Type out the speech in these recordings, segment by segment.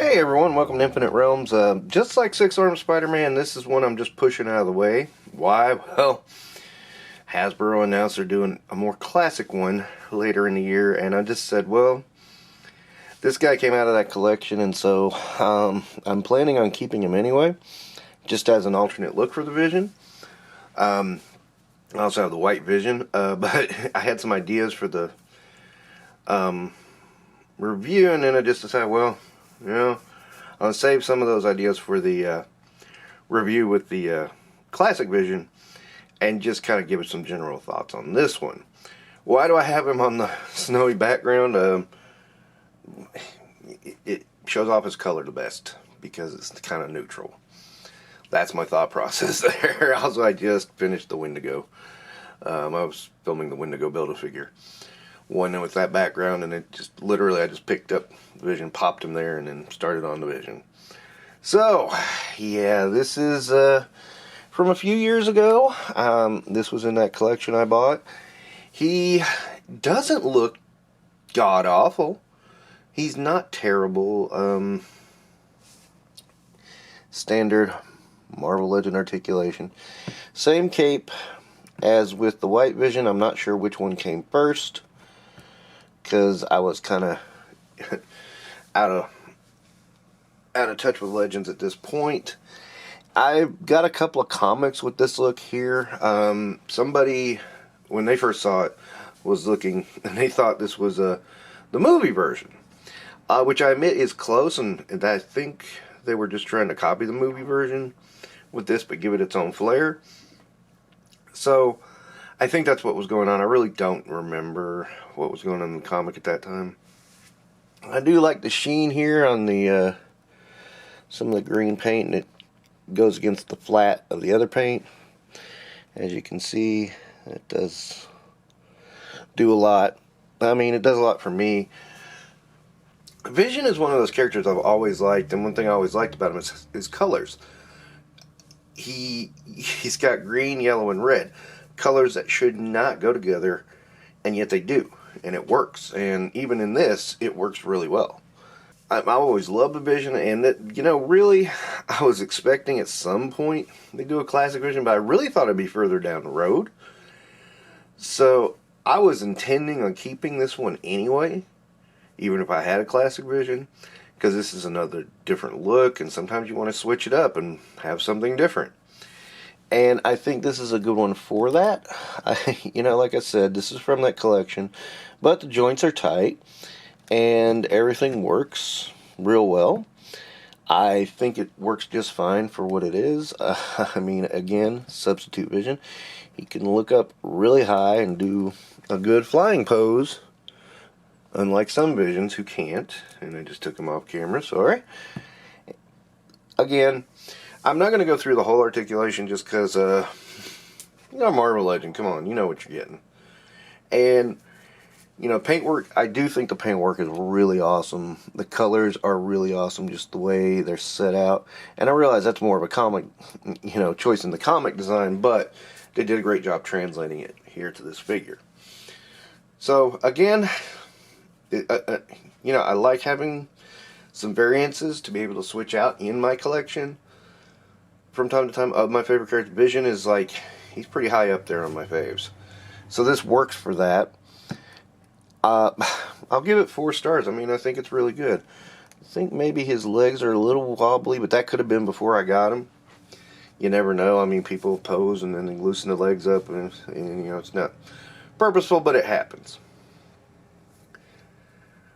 Hey everyone, welcome to Infinite Realms. Just like Six-Armed Spider-Man, this is one I'm just pushing out of the way. Why? Well, Hasbro announced they're doing a more classic one later in the year, and I just said, well, this guy came out of that collection, and so I'm planning on keeping him anyway, just as an alternate look for the Vision. I also have the white Vision, but I had some ideas for the review, and then I just decided, well, I'll save some of those ideas for the review with the classic Vision and just kind of give it some general thoughts on this one. Why do I have him on the snowy background? It shows off his color the best because it's kind of neutral. That's my thought process there. Also, I just finished the Wendigo. I was filming the Wendigo Build-A-Figure one with that background, and it just literally I just picked up the Vision, popped him there, and then started on the Vision. So yeah, this is from a few years ago. This was in that collection I bought. He doesn't look god awful. He's not terrible. Standard Marvel Legend articulation. Same cape as with the white Vision. I'm not sure which one came first, because I was kind of out of touch with Legends at this point. I've got a couple of comics with this look here. Somebody, when they first saw it, was looking, and they thought this was the movie version, which I admit is close, and I think they were just trying to copy the movie version with this, but give it its own flair. So I think that's what was going on. I really don't remember what was going on in the comic at that time. I do like the sheen here on the some of the green paint, and it goes against the flat of the other paint. As you can see, it does do a lot. I mean, it does a lot for me. Vision is one of those characters I've always liked, and one thing I always liked about him is his colors. He's got green, yellow, and red. Colors that should not go together, and yet they do, and it works. And even in this, it works really well. I always loved the Vision, and that, really, I was expecting at some point they do a classic Vision, but I really thought it'd be further down the road. So I was intending on keeping this one anyway, even if I had a classic Vision, because this is another different look, and sometimes you want to switch it up and have something different. And I think this is a good one for that. Like I said, this is from that collection, but the joints are tight, and everything works real well. I think it works just fine for what it is. Again, substitute Vision. He can look up really high and do a good flying pose, unlike some Visions who can't. And I just took him off camera, sorry. Again, I'm not going to go through the whole articulation just because, Marvel Legend, come on, you know what you're getting. And, paintwork, I do think the paintwork is really awesome. The colors are really awesome, just the way they're set out. And I realize that's more of a comic, choice in the comic design, but they did a great job translating it here to this figure. So, again, I like having some variances to be able to switch out in my collection from time to time. Of my favorite character, Vision is he's pretty high up there on my faves. So this works for that. I'll give it 4 stars. I think it's really good. I think maybe his legs are a little wobbly, but that could have been before I got him. You never know. People pose and then they loosen the legs up, and it's not purposeful, but it happens.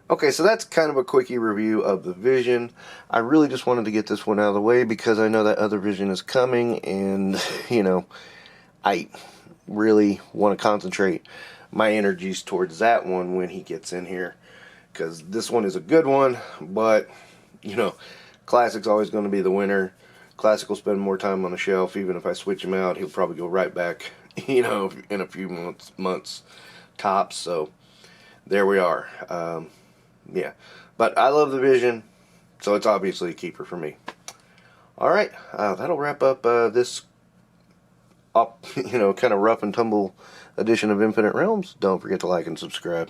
Okay, so that's kind of a quickie review of the Vision. I really just wanted to get this one out of the way because I know that other Vision is coming, and, I really want to concentrate my energies towards that one when he gets in here, because this one is a good one, but, Classic's always going to be the winner. Classic will spend more time on the shelf. Even if I switch him out, he'll probably go right back, in a few months tops, so there we are. Yeah, but I love the Vision, so it's obviously a keeper for me. Alright, that'll wrap up this kind of rough and tumble edition of Infinite Realms. Don't forget to like and subscribe.